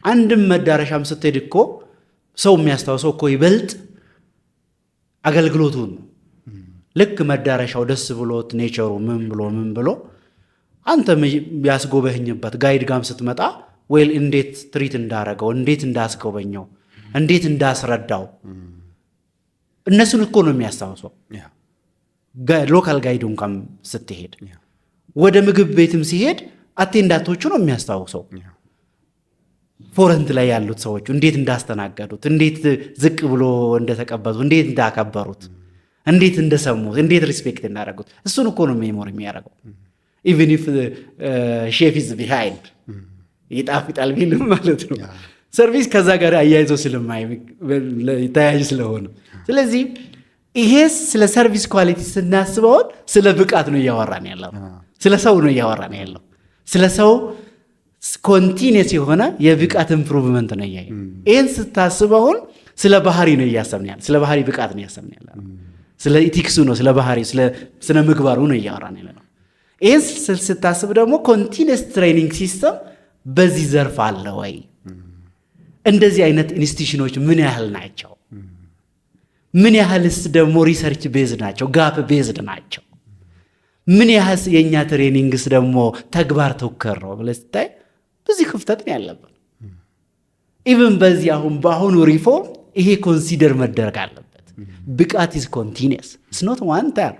አንድም መዳረሻም ስትሄድ እኮ ሰው የሚያስታውሰው እኮ ይበልጥ አገልግሎቱን ልክ መዳረሻው ደስ ብሎት ኔቸሩ ምን ብሎ አንተ ቢያስጎበኝበት ጋይድ ጋም ስትመጣ ወይል እንዴት ትሪት እንዳረገው እንዴት እንዳስጎበኘው እንዴት እንዳስረዳው እነሱን እኮ ነው የሚያስታውሰው። ሎካል ጋይዱን ከም ስትሄድ ወደ ምግብ ቤትም ሲሄድ አቴንዳንቶቹ ነው የሚያስታውሰው። ፎረንት ላይ ያሉት ሰዎች እንዴት እንዳስተናገዱት እንዴት ዝቅ ብሎ እንደተቀበሉት እንዴት እንዳከበሩት እንዴት እንደሰሙት እንዴት ሪስፔክት እንዳደረጉት እሱን እኮ ነው ሜሞሪ የሚያደርገው። ኢቭን ኢፍ ሼፍ ኢዝ ቢሃይንድ ይጣፍጣል ቢልም ማለት ነው ሰርቪስ ከዛ ጋር አያይዞ ተያያዥ ስለሆነ። ስለዚህ ይሄ ስለ ሰርቪስ ኳሊቲ ስናስበው ስለ ብቃት ነው እያወራን ያለው፣ ስለ ሰው ነው እያወራን ያለው። ስለ ሰው ኮንቲኒየስ የሆነ የብቃት ኢምፕሩቭመንት ነው ያያይ። ይሄን ስታስበው ስለ ባህሪ ነው እያሰብን ያለው፣ ስለ ባህሪ ብቃት ነው እያሰብን ያለው፣ ስለ ኢቲክሱ ነው፣ ስለ ባህሪ ስለ ምግባሩ ነው እያወራን ያለው። ይሄን ስታስብ ደግሞ ኮንቲኒየስ ትሬኒንግ ሲስተም በዚህ ዘርፍ አለ ወይ? እንደዚህ አይነት ኢንስቲትዩሽኖች ምን ያህል ናቸው? ምን ያህልስ ደግሞ ሪሰርች ቤዝድ ናቸው? ጋፕ ቤዝድ ናቸው? ምን ያህል የኛ ትሬኒንግስ ደግሞ ተግባር ተወከር ነው ብለህ ስታይ በዚህ ክፍተት ነው ያለበት። ኢቭን በዚህ በአሁኑ ሪፎርም ይሄ ኮንሲደር መደረግ አለበት። ብቃት ኢዝ ኮንቲኒየስ ኢትስ ኖት ዋን ታይም